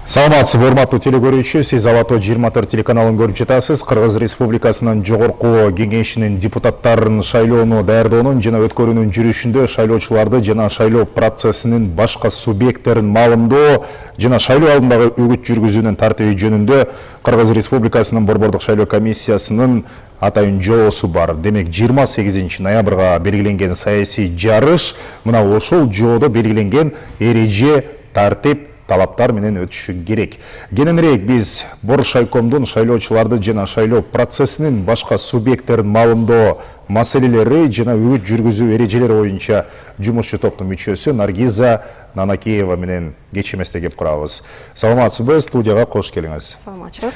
Саламатсыз, урматтуу телекөрүүчү, сиз Алато 24 телеканалын көрүп жатасыз. Кыргыз Республикасынын жогорку кеңешинин депутаттарын шайлоону даярдоонун жана өткөрүүнүн жүрүшүндө шайлоочуларды жана шайлоо процессинин башка субъекттерин маалымдоо жана шайлоо алдындагы үгүт жүргүзүүнүн тартиби жөнүндө Кыргыз Республикасынын Борбордук шайлоо комиссиясынын атайын жоосу бар. Демек 28 ноябрга белгиленген саясий жарыш мына ошол жоодо белгиленген эреже, тартип, талаптар менен өтүшү керек. Кененирээк биз Боршайкомдун шайлоочуларды жана шайлоо процессинин башка субъекттерин маалымдоо маселелери жана үгүт жүргүзүү эрежелери боюнча жумушчу топтун мүчөсү Наргиза Нанакеева менен кеч эместе кеп курабыз. Саламатсызбы, студияга кош келиңиз. Саламатчылык.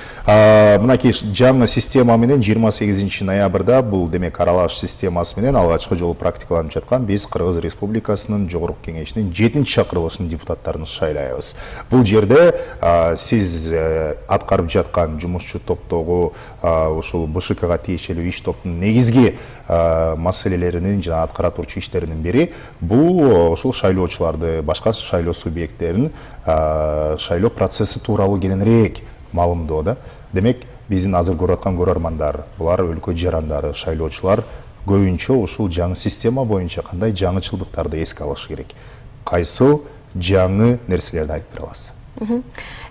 Мынакей жаңы система менен 28 ноябрда бул демек аралаш системасы менен алгачкы жолу практикаланып жаткан биз Кыргыз Республикасынын жогорку кеңешинин 7-чакырылышынын депутаттарын шайлайбыз. Бул жерде сиз аткарып жаткан жумушчу топтогу ушул БШКга тиешелүү иш топтун негизги маселелеринин жана аткара турчу иштеринин бири бул ушул шайлоочуларды, башка шайлоо субъекттерин шайлоо процесси тууралуу кененирээк маалымдоо да. Демек биздин азыр көрүп аткан көрөрмандар, булар өлкө жарандары, шайлоочулар көбүнчө ушул жаңы система боюнча кандай жаңычылдыктарды эске алыш керек? Кайсыл жаңы нерселерди айтып бере аласыз?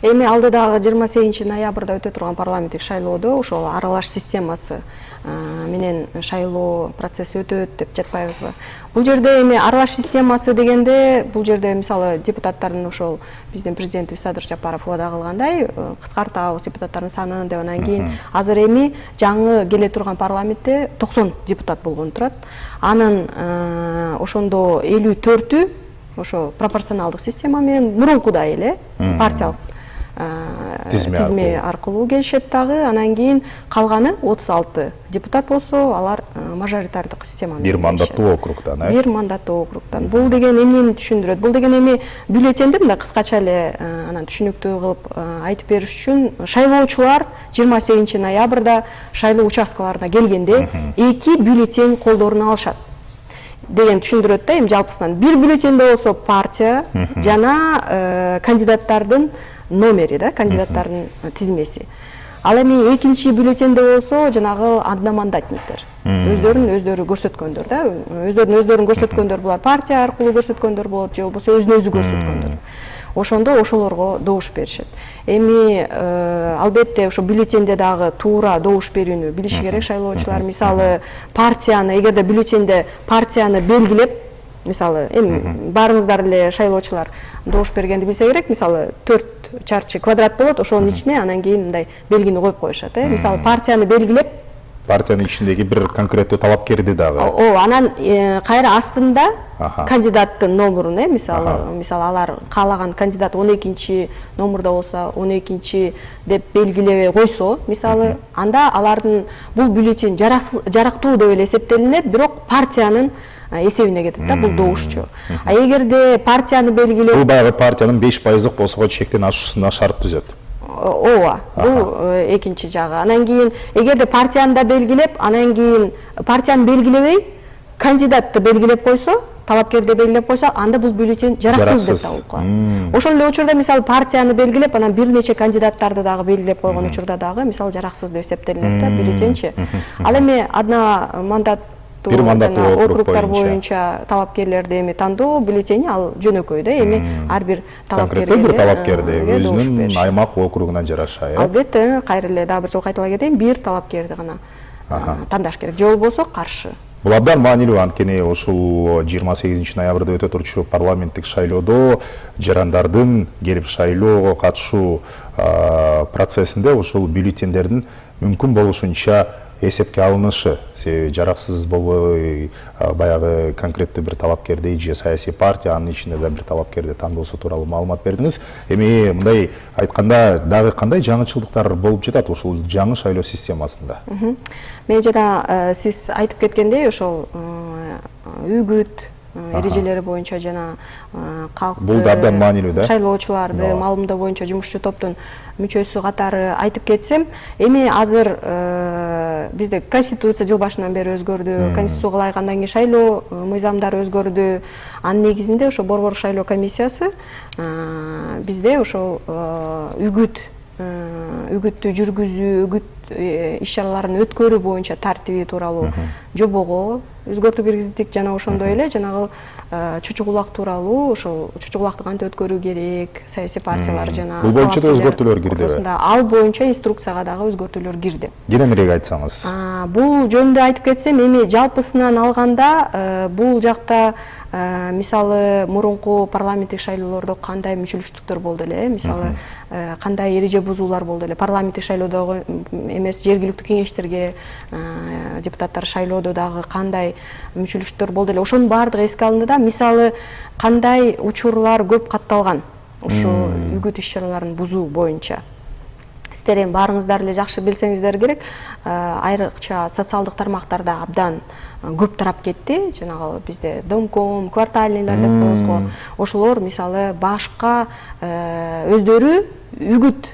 Эми алдыдагы 28 ноябрда өтө турган парламенттик шайлоодо ошол аралаш системасы менен шайлоо процесси өтөт деп жатпайбызбы? Бул жерде эми аралаш системасы дегенде, бул жерде мисалы депутаттардын ошол биздин президентибиз Садыр Жапаров убада кылгандай кыскартабыз депутаттардын санын деп, анан кийин азыр эми жаңы келе турган парламентте 90 депутат болгон турат. Анын ошондо 54-ү ошо пропорционалдык система менен мурункудай эле партиялык тизме аркылуу келишет дагы. Анан кийин калганы 36 депутат болсо, алар мажоритардык система менен. Бир мандаттуу округдан, Бир мандаттуу округдан. Бул деген эмнени түшүндүрөт? Бул деген эми бюллетенди мындай кыскача эле анан түшүнүктүү кылып айтып бериш үчүн, шайлоочулар 28 ноябрда шайлоо участкаларына келгенде 2 бюллетень колдоруна алышат деген түшүндүрөт да. Эми жалпысынан бир бюллетенде болсо партия жана кандидаттардын номери да, кандидаттардын тизмеси. Ал эми экинчи бюллетенде болсо жанагы одномандатниктер. Өздөрүн көрсөткөндөр да. Өздөрүн көрсөткөндөр булар партия аркылуу көрсөткөндөр болот же болбосо өзүн көрсөткөндөр. Ошондо ошолорго добуш беришет. Эми албетте ошо бюллетенде дагы туура добуш берүүнү билиши керек шайлоочулар. Мисалы партияны, эгерде бюллетенде партияны белгилеп, мисалы эми баарыңыздар эле шайлоочулар добуш бергенди билсе керек, мисалы 4 чарчы квадрат болот, ошонун ичине анан кийин мындай белгини коюп коюшат. Мисалы партияны белгилеп, партиянын ичиндеги бир конкреттүү талапкерди дагы. Анан кайра астында кандидаттын номурун, мисалы алар каалаган кандидат 12 номурда болсо 12 деп белгилеп койсо, мисалы, анда алардын бул бюллетень жарактуу деп эле эсептелинет, бирок партиянын эсебине кетет да, бул добушчу. А эгерде партияны белгилеп, бул баягы партиянын 5% болсого чектен ашуусуна шарт түзөт. Ооба, бул экинчи жагы. Анан кийин эгерде партияны да белгилеп, анан кийин партияны белгилебей, кандидатты белгилеп койсо, талапкерди белгилеп койсо, анда бул бюллетень жараксыз деп табылып калат. Ошол эле учурда мисалы партияны белгилеп, анан бир нече кандидаттарды дагы белгилеп койгон учурда дагы мисалы жараксыз деп эсептелинет да бюллетенчи. Ал эми бир мандаттуу округтар боюнча талапкерлерди эми тандоо бюллетени ал жөнөкөй да. Эми ар бир талапкерге бир талапкерди өзүнүн аймак округуна жараша. Албетте, кайра эле дагы бир жолу кайталай кетейин, бир талапкерди гана тандаш керек. Же болбосо каршы. Бул абдан маанилүү, анткени ушул 28 ноябрда өтө турчу парламенттик шайлоодо жарандардын келип шайлоого катышуу процессинде ушул бюллетендердин мүмкүн болушунча эсепке алынышы, себеби жараксыз болбой баягы конкреттүү бир талапкерди же саясий партия, анын ичинде да бир талапкерди тандоосу тууралуу маалымат бердиңиз. Эми мындай айтканда дагы кандай жаңычылдыктар болуп жатат ушул жаңы шайлоо системасында? Мен жана сиз айтып кеткендей, ошол үгүт эрежелери боюнча жана калкты, Бул да абдан маанилүү да? шайлоочуларды маалымдоо боюнча жумушчу топтун мүчөсү катары айтып кетсем, эми азыр бизде конституция жыл башынан бери өзгөрдү, конституцияга ылайык андан кийин шайлоо мыйзамдары өзгөрдү. Анын негизинде ошо Борбор шайлоо комиссиясы бизде ошол үгүттү жүргүзүү, үгүт иш чараларын өткөрүү боюнча тартиби тууралуу жобого өзгөртүү киргиздик. Жана ошондой эле жанагы чучук улак тууралуу, ошол чучук улакты кантип өткөрүү керек, саясий партиялар жана бул боюнча да өзгөртүүлөр кирдиби? Ал боюнча инструкцияга дагы өзгөртүүлөр кирди. Кененирээк айтсаңыз. Бул жөнүндө айтып кетсем, эми жалпысынан алганда бул жакта мисалы мурунку парламенттик шайлоолордо кандай мүчөлүштүктөр болду эле, мисалы кандай эреже бузуулар болду эле, парламенттик шайлоодогу эмес жергиликтүү кеңештерге депутаттар шайлоодо дагы кандай мүчөлүштүктөр болду эле, ошонун баардыгы эске алынды да, мисалы кандай учурлар көп катталган ушу үгүт иш чараларын бузуу боюнча. Сиздер эми баарыңыздар эле жакшы билсеңиздер керек, айрыкча социалдык тармактарда абдан көп тарап кетти. Жанагы бизде домком, квартальныйлар деп коебуз го. Ошолор мисалы башка өздөрү үгүт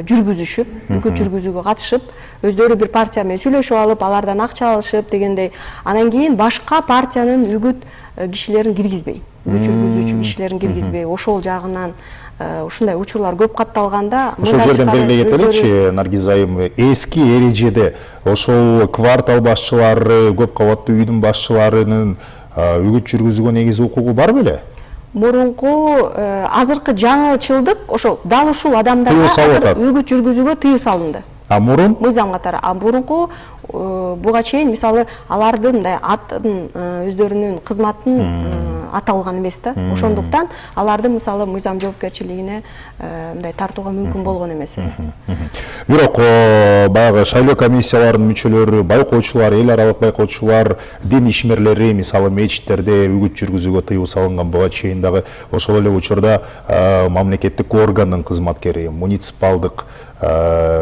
жүргүзүшүп, үгүт жүргүзүүгө катышып, өздөрү бир партия менен сүйлөшүп алып, алардан акча алышып дегендей, анан кийин башка партиянын үгүт кишилерин киргизбей, үгүт жүргүзүүчү кишилерин киргизбей, ошол жагынан ушундай учурлар көп катталганда, ошол жерден белгилей кетеличи, Наргиз айым, эски эрежеде ошол квартал башчылары, көп кабаттуу үйдүн башчыларынын үгүт жүргүзүүгө негизи укугу бар беле? Мурунку азыркы жаңычылдык ошол дал ушул адамдарга үгүт жүргүзүүгө тыюу салынды. Мурун мыйзам катары. Мурунку буга чейин мисалы алардын мындай атын өздөрүнүн кызматын аталган эмес да. Ошондуктан аларды мисалы мыйзам жоопкерчилигине мындай тартууга мүмкүн болгон эмес. Бирок баягы шайлоо комиссияларынын мүчөлөрү, байкоочулар, эл аралык байкоочулар, дин ишмерлери мисалы мечиттерде үгүт жүргүзүүгө тыюу салынган буга чейин дагы ошол эле учурда мамлекеттик органдын кызматкери, муниципалдык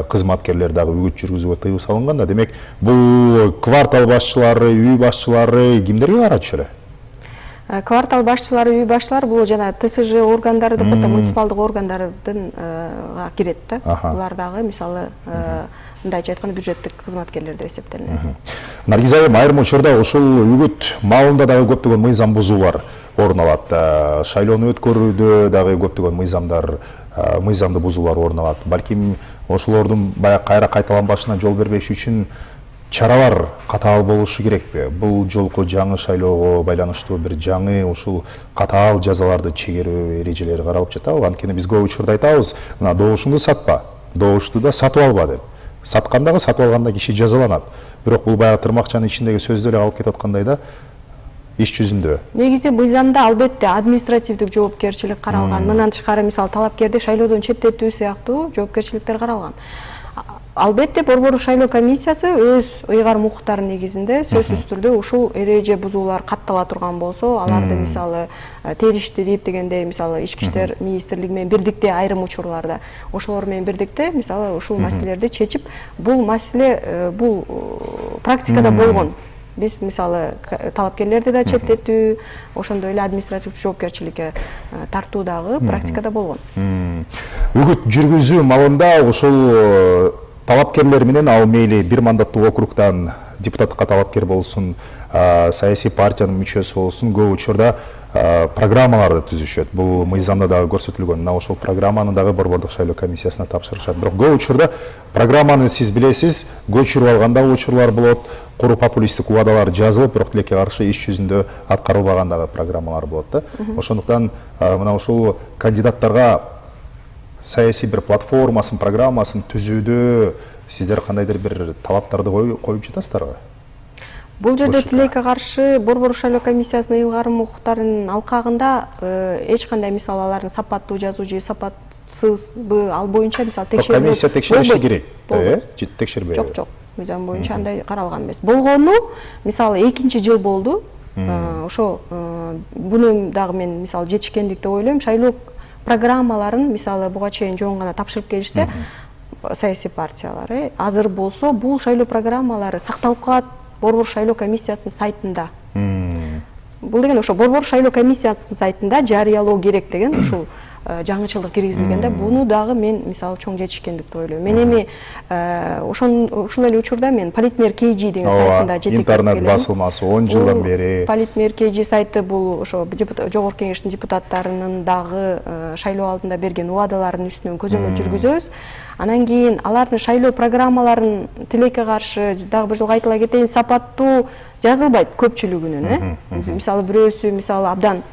кызматкерлер дагы үгүт жүргүзүүгө тыюу салынган да. Демек, бул квартал башчылары, үй башчылары кимдерге карачу эле? Квартал башчылары, үй башчылары бул жана ТСЖ органдары деп коет, муниципалдык органдардын кирет да. Булар дагы мисалы мындайча айтканда бюджеттик кызматкерлер деп эсептелинет. Наргиз айым, айрым учурда ушул үгүт маалында дагы көптөгөн мыйзам бузуулар орун алат. Шайлоону өткөрүүдө дагы көптөгөн мыйзамды бузуулар орун алат. Балким ошолордун баягы кайра кайталанбашына жол бербеш үчүн чаралар катаал болушу керекпи? Бул жолку жаңы шайлоого байланыштуу бир жаңы ушул катаал жазаларды чегерүү эрежелери каралып жатабы? Анткени биз көп учурда айтабыз, мына добушуңду сатпа, добушту да сатып алба деп. Саткандагы сатып алганда киши жазаланат. Бирок бул баягы тырмакчанын ичиндеги сөздү эле алып кетип аткандай да. Иш жүзүндө. Негизи мыйзамда албетте административдик жоопкерчилик каралган. Мындан тышкары мисалы талапкерди шайлоодон четтетүү сыяктуу жоопкерчиликтер каралган. Албетте Борбор шайлоо комиссиясы өз ыйгарым укуктарынын негизинде сөзсүз түрдө ушул эреже бузуулар каттала турган болсо, аларды мисалы териштирип дегендей, мисалы ички иштер министрлиги менен бирдикте айрым учурларда ошолор менен бирдикте мисалы ушул маселелерди чечип, бул маселе бул практикада болгон. Биз мисалы талапкерлерди да четтетүү, ошондой эле административдик жоопкерчиликке тартуу дагы практикада болгон. Үгүт жүргүзүү маалында ушул талапкерлер менен, ал мейли бир мандаттуу округдан депутаттыкка талапкер болсун, саясий партиянын мүчөсү болсун, көп учурда программаларды түзүшөт. Бул мыйзамда дагы көрсөтүлгөн. Мына ошол программаны дагы Борбордук шайлоо комиссиясына тапшырышат. Бирок көп учурда программаны сиз билесиз, көчүрүп алганда учурлар болот, куру популисттик убадалар жазылып, бирок тилекке каршы иш жүзүндө аткарылбаган дагы программалар болот да. Ошондуктан мына ушул кандидаттарга саясий бир платформасын, программасын түзүүдө сиздер кандайдыр бир талаптарды коюп жатасыздарбы? Бул жерде тилекке каршы Борбор шайлоо комиссиясынын ыйгарым укуктарынын алкагында эч кандай мисалы алардын сапаттуу жазуу же сапатсызбы, ал боюнча мисалы текшерүү. Комиссия текшериши керек, же текшербейби? Жок, мыйзам боюнча андай каралган эмес. Болгону мисалы 2-жыл болду. Ошо буну дагы мен мисалы жетишкендик деп ойлойм. Шайлоо программаларын мисалы буга чейин жөн гана тапшырып келишсе, саясий партиялар азыр болсо бул шайлоо программалары сакталып калат Борбор шайлоо комиссиясынын сайтында. бул деген ошо борбор шайлоо комиссиясынын сайтында жарыялоо керек деген ушул жаңычылык киргизилген да. Буну дагы мен мисалы чоң жетишкендик деп ойлойм. Мен эми ушул эле учурда мен Политмер KG деген сайтында жетектеп келем. Интернет басылмасы 10 жылдан бери. Политмер KG сайты бул ошо жогорку кеңештин депутаттарынын дагы шайлоо алдында берген убадаларынын үстүнөн көзөмөл жүргүзөбүз. Анан кийин алардын шайлоо программаларын тилекке каршы дагы бир жолу айтыла кетейин, сапаттуу жазылбайт көпчүлүгүнүн. Мисалы бирөөсү мисалы абдан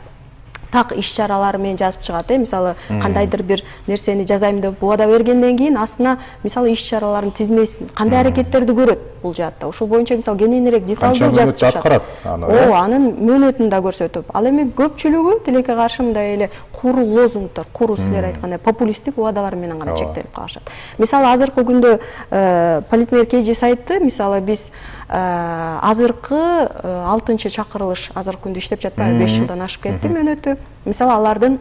так иш-чаралар менен жазып чыгат. Мисалы кандайдыр бир нерсени жазайм деп убада бергенден кийин астына мисалы иш-чаралардын тизмесин, кандай аракеттерди көрөт бул жаатта. Ушул боюнча мисалы кененирээк деталдуу жазып чыгат. Анын мөөнөтүн да көрсөтүп. Ал эми көпчүлүгү тилекке каршы мындай эле куру лозунгдор, куру силер айткандай популисттик убадалар менен гана чектелип калышат. Мисалы азыркы күндө Политмер KG сайты мисалы биз азыркы 6-чакырылыш азыркы күндө иштеп жатпайбы, 5 жылдан ашып кетти мөөнөтү. Мисалы алардын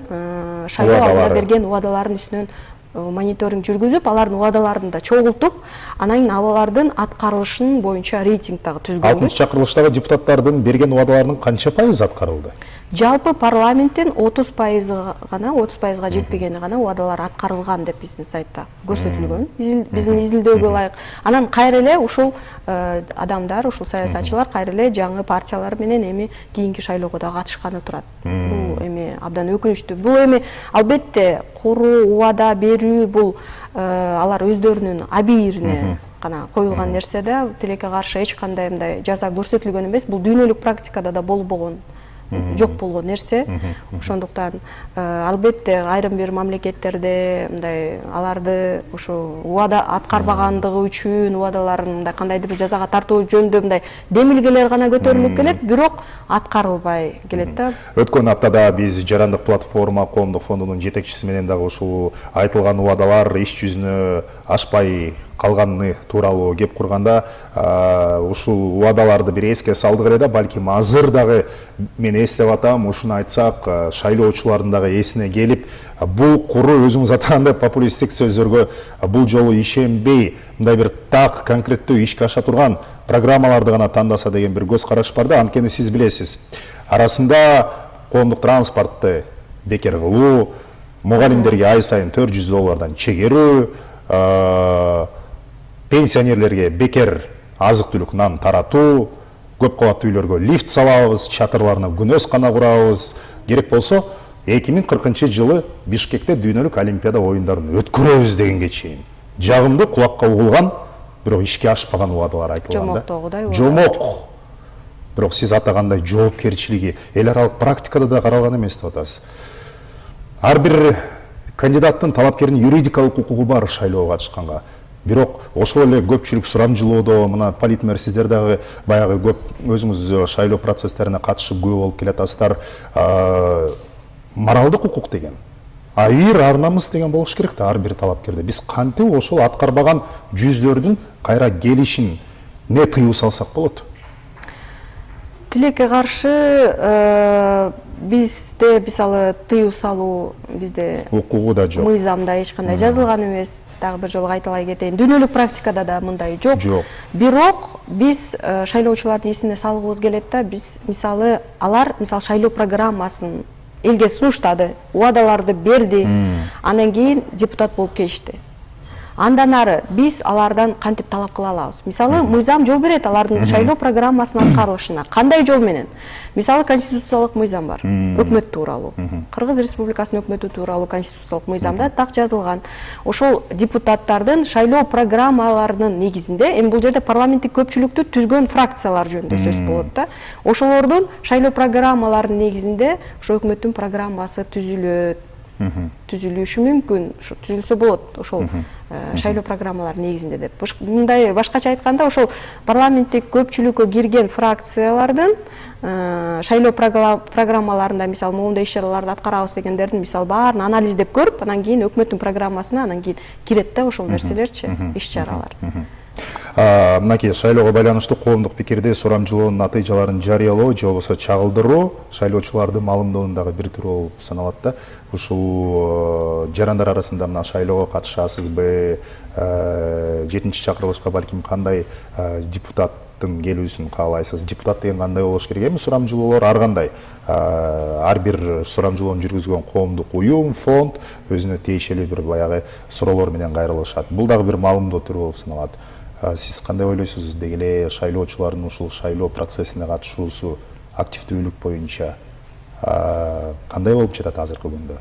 шайлоо алдында берген убадаларынын үстүнөн мониторинг жүргүзүп, алардын убадаларын да чогултуп, анан кийин алардын аткарылышын боюнча рейтинг дагы түзгөн. 6-чакырылыштагы депутаттардын берген убадаларынын канча пайызы аткарылды? Жалпы парламенттен 30% гана, 30%га жетпегени гана убадалар аткарылган деп биздин сайтта көрсөтүлгөн. Биздин изилдөөгө ылайык. Анан кайра эле ушул адамдар, ушул саясатчылар кайра эле жаңы партиялар менен эми кийинки шайлоого да катышканы турат. Бул эми абдан өкүнүчтүү. Бул эми албетте куруу убада берүү бул алар өздөрүнүн абийирине гана коюлган нерсе да, тилекке каршы эч кандай мындай жаза көрсөтүлгөн эмес. Бул дүйнөлүк практикада да болбогон, жок болгон нерсе. Ошондуктан албетте айрым бир мамлекеттерде мындай аларды ушу убада аткарбагандыгы үчүн убадаларын мындай кандайдыр бир жазага тартуу жөнүндө мындай демилгелер гана көтөрүлүп келет, бирок аткарылбай келет да. Өткөн аптада биз Жарандык платформа коомдук фондунун жетекчиси менен дагы ушул айтылган убадалар иш жүзүнө ашпай калганы тууралуу кеп курганда ушул убадаларды бир эске салдык эле да, балким азыр дагы мен эстеп атам, ушуну айтсак шайлоочулардын дагы эсине келип, бул куру өзүңүз атагандай популисттик сөздөргө бул жолу ишенбей, мындай бир так конкреттүү ишке аша турган программаларды гана тандаса деген бир көз караш бар да. Анткени сиз билесиз, арасында коомдук транспортты бекер кылуу, мугалимдерге ай сайын $400 чегерүү, пенсионерлерге бекер азык-түлүк нан таратуу, көп кабаттуу үйлөргө лифт салабыз, чатырларына күнөс кана курабыз. Керек болсо 2040 жылы Бишкекте дүйнөлүк олимпиада оюндарын өткөрөбүз дегенге чейин жагымдуу кулакка угулган, бирок ишке ашпаган убадалар айтылган да. Жомок. Бирок сиз атагандай жоопкерчилиги эл аралык практикада да каралган эмес деп атасыз. Ар бир кандидаттын, талапкердин юридикалык укугу бар шайлоого катышканга. Бирок ошол эле көпчүлүк сурамжылоодо, мына Политмер сиздер дагы баягы көп өзүңүз шайлоо процесстерине катышып көп болуп келатасыздар. Моралдык укук деген, айыр ар намыс деген болуш керек да ар бир талапкерде. Биз кантип ошол аткарбаган жүздөрдүн кайра келишин не тыюу салсак болот? Тилекке каршы бизде мисалы тыюу салуу бизде укугу да жок. Мыйзамда эч кандай жазылган эмес. Дагы бир жолу айтылай кетейин. Дүйнөлүк практикада да мындай жок. Бирок биз шайлоочулардын эсине салгыбыз келет да, биз мисалы алар мисалы шайлоо программасын элге сунуштады, убадаларды берди, анан кийин депутат болуп келишти. Андан ары биз алардан кантип талап кыла алабыз? Мисалы мыйзам жол берет алардын шайлоо программасынын аткарылышына. Кандай жол менен? Мисалы конституциялык мыйзам бар, өкмөт тууралуу. Кыргыз Республикасынын өкмөтү тууралуу конституциялык мыйзамда так жазылган. Ошол депутаттардын шайлоо программаларынын негизинде, эми бул жерде парламенттик көпчүлүктү түзгөн фракциялар жөнүндө сөз болот да. Ошолордун шайлоо программаларынын негизинде ошо өкмөттүн программасы түзүлүшү мүмкүн, түзүлсө болот ошол шайлоо программалар негизинде деп. Мындай башкача айтканда, ошол парламенттик көпчүлүккө кирген фракциялардын шайлоо программаларында мисалы моундай иш-чараларды аткарабыз дегендердин мисалы баарын анализдеп көрүп, анан кийин өкмөттүн программасына анан кийин кирет да ошол нерселерчи, иш-чаралар. Мынакей шайлоого байланыштуу коомдук пикирди сурамжылоонун натыйжаларын жарыялоо же болбосо чагылдыруу шайлоочуларды маалымдоонун дагы бир түрү болуп саналат да. Ушул жарандар арасында мына шайлоого катышасызбы, 7-чакырылышка балким кандай депутат депутаттың келүүсүн каалайсыз? Депутат деген кандай болуш керек? Эми сурамжылоолор ар кандай? Ар бир сурамжылоону жүргүзгөн коомдук уюм, фонд өзүнө тиешелүү бир баягы суроолор менен кайрылышат. Бул дагы бир маалымдоо түрү болуп саналат. Сиз кандай ойлойсуз? Деги эле шайлоочулардын ушул шайлоо процессине катышуусу активдүүлүк боюнча кандай болуп жатат азыркы күндө?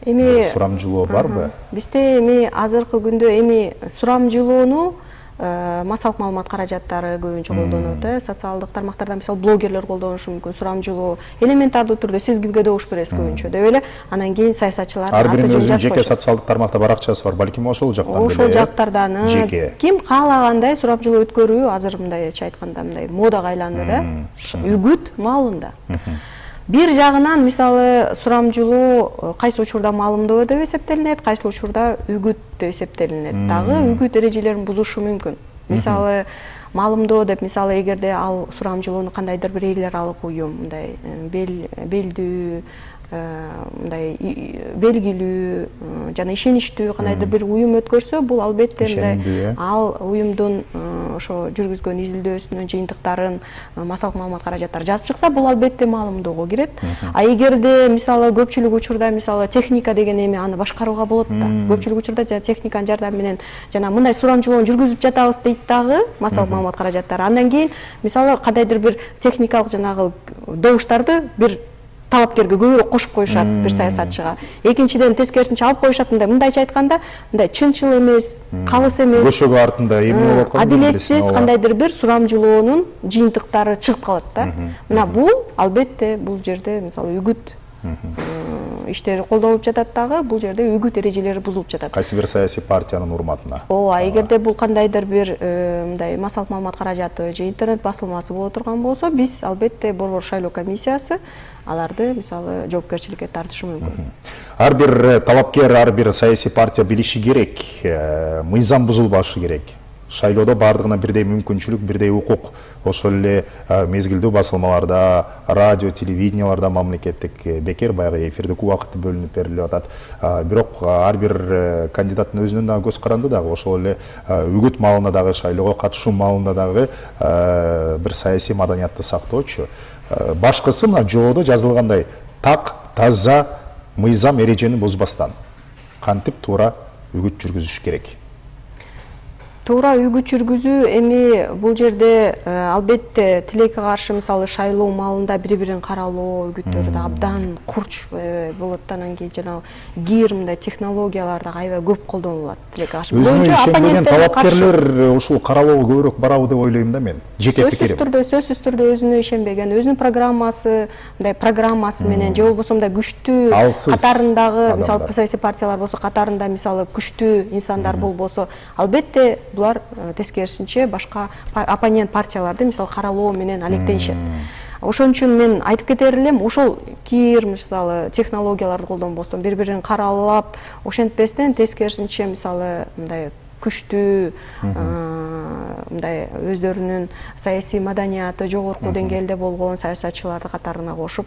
Эми сурамжылоо барбы? Бизде эми азыркы күндө эми сурамжылоону массалык маалымат каражаттары көбүнчө колдонот, социалдык тармактарда мисалы блогерлер колдонушу мүмкүн, сурамжылоо элементардуу түрдө сиз кимге добуш бересиз көбүнчө деп эле, анан кийин саясатчылар ар биринин өзүнүн жеке социалдык тармакта баракчасы бар, балким ошол жактан деле. Ошол жактардан жеке ким каалагандай сурамжылоо өткөрүү азыр мындайча айтканда мындай модага айланды да, үгүт маалында. Бир жагынан мисалы сурамжылоо кайсы учурда маалымдоо деп эсептелинет, кайсы учурда үгүт деп эсептелинет. Дагы үгүт эрежелерин бузушу мүмкүн. Мисалы маалымдоо деп мисалы эгерде ал сурамжылоону кандайдыр бир эл аралык уюм, мындай белдүү, мындай белгилүү жана ишеничтүү кандайдыр бир уюм өткөрсө, бул албетте мындай ал уюмдун ошо жүргүзгөн изилдөөсүнүн жыйынтыктарын массалык маалымат каражаттары жазып чыкса, бул албетте маалымдоого кирет. А эгерде мисалы көпчүлүк учурда мисалы техника деген эми аны башкарууга болот да. Көпчүлүк учурда жана техниканын жардамы менен жана мындай сурамжылоону жүргүзүп жатабыз дейт дагы массалык маалымат каражаттары. Андан кийин мисалы кандайдыр бир техникалык жанагы добуштарды бир талапкерге көбүрөөк кошуп коюшат бир саясатчыга. Экинчиден тескерисинче алып коюшат, мындайча айтканда, мындай чынчыл эмес, калыс эмес. Көшөгө артында эмне болуп аткан? Адилетсиз кандайдыр бир сурамжылоонун жыйынтыктары чыгып калат да. Мына бул албетте бул жерде мисалы үгүт иштери колдонулуп жатат дагы, бул жерде үгүт эрежелери бузулуп жатат. Кайсы бир саясий партиянын урматына. Ооба, эгерде бул кандайдыр бир мындай массалык маалымат каражаты же интернет басылмасы боло турган болсо, биз албетте Борбор шайлоо комиссиясы аларды мисалы жоопкерчиликке тартышы мүмкүн. Ар бир талапкер, ар бир саясий партия билиши керек, мыйзам бузулбашы керек. Шайлоодо бардыгына бирдей мүмкүнчүлүк, бирдей укук. Ошол эле мезгилдүү басылмаларда, радио, телевиденияларда мамлекеттик бекер баягы эфирдик убакыт бөлүнүп берилип атат. Бирок ар бир кандидаттын өзүнүн дагы көз каранды дагы, ошол эле үгүт маалында дагы, шайлоого катышуу маалында дагы бир саясий маданиятты сактоочу. Башкысы мына жоодо жазылгандай так, таза мыйзам эрежени бузбастан кантип туура үгүт жүргүзүш керек. Туура үгүт жүргүзүү эми бул жерде албетте тилекке каршы мисалы шайлоо маалында бири-бирин каралоо үгүттөрү да абдан курч болот. Анан кийин жанагы кир мындай технологиялар да аябай көп колдонулат тилекке каршы. Өзүнө ишенбеген талапкерлер ушул каралоого көбүрөөк барабы деп ойлойм да мен. Жеке пикирим. Сөзсүз түрдө өзүнө ишенбеген, өзүнүн программасы, мындай программасы менен же болбосо мындай күчтүү катарындагы мисалы саясий партиялар болсо, катарында мисалы күчтүү инсандар болбосо, албетте булар тескерисинче башка оппонент партияларды мисалы каралоо менен алектенишет. Ошон үчүн мен айтып кетер элем, ошол кир мисалы технологияларды колдонбостон бири-бирин каралап, ошентпестен тескерисинче мисалы мындай күчтүү мындай өздөрүнүн саясий маданияты жогорку деңгээлде болгон саясатчыларды катарына кошуп,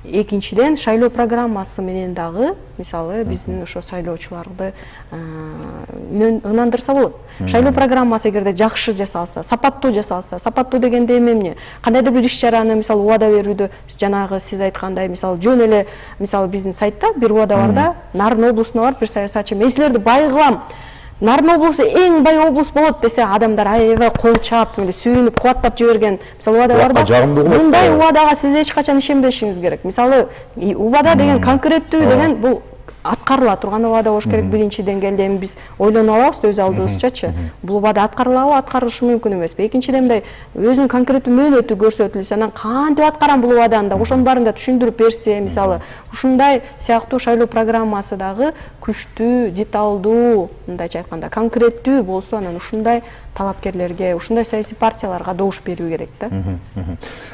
экинчиден шайлоо программасы менен дагы мисалы биздин ошо шайлоочуларды ынандырса болот. Шайлоо программасы эгерде жакшы жасалса, сапаттуу жасалса, сапаттуу дегенде эмне? Кандайдыр бир иш-чараны мисалы убада берүүдө жанагы сиз айткандай мисалы жөн эле мисалы биздин сайтта бир убада бар да, Нарын облусуна барып бир саясатчы мен силерди бай кылам, Нарын облусу эң бай облус болот десе, адамдар аябай кол чаап, сүйүнүп, кубаттап жиберген мисалы убада бар да. Мындай убадага сиз эч качан ишенбешиңиз керек. Мисалы убада деген конкреттүү деген бул аткарыла турган убада болуш керек. Биринчи деңгээлде эми биз ойлонуп алабыз өз алдыбызчачы. Бул убада аткарылабы, аткарылышы мүмкүн эмеспи? Экинчиден мындай өзүнүн конкреттүү мөөнөтү көрсөтүлсө, анан кантип аткарам бул убаданы да, ошонун баарын да түшүндүрүп берсе, мисалы ушундай сыяктуу шайлоо программасы дагы күчтүү, деталдуу, мындайча айтканда конкреттүү болсо, анан ушундай талапкерлерге, ушундай саясий партияларга добуш берүү керек да.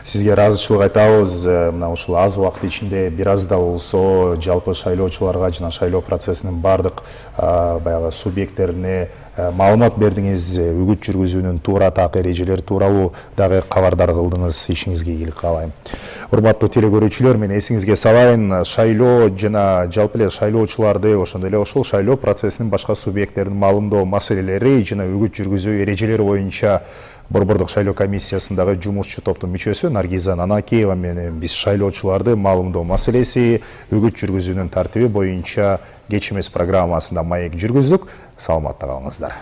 Сизге ыраазычылык айтабыз. Мына ушул аз убакыт ичинде бир аз да болсо жалпы шайлоочуларга жана шайлоо процессинин бардык баягы субъекттерине маалымат бердиңиз, үгүт жүргүзүүнүн туура так эрежелери тууралуу дагы кабардар кылдыңыз. Ишиңизге ийгилик каалайм. Урматтуу телекөрүүчүлөр, мен эсиңизге салайын, шайлоо жана жалпы эле шайлоочуларды, ошондой эле ошол шайлоо процессинин башка субъекттерин маалымдоо маселелери жана үгүт жүргүзүү эрежелери боюнча Борбордук шайлоо комиссиясындагы жумушчу топтун мүчөсү Наргиза Нанакиева менен биз шайлоочуларды маалымдоо маселеси, үгүт жүргүзүүнүн тартиби боюнча кеч эмес программасында маек жүргүздүк. Саламатта калыңыздар.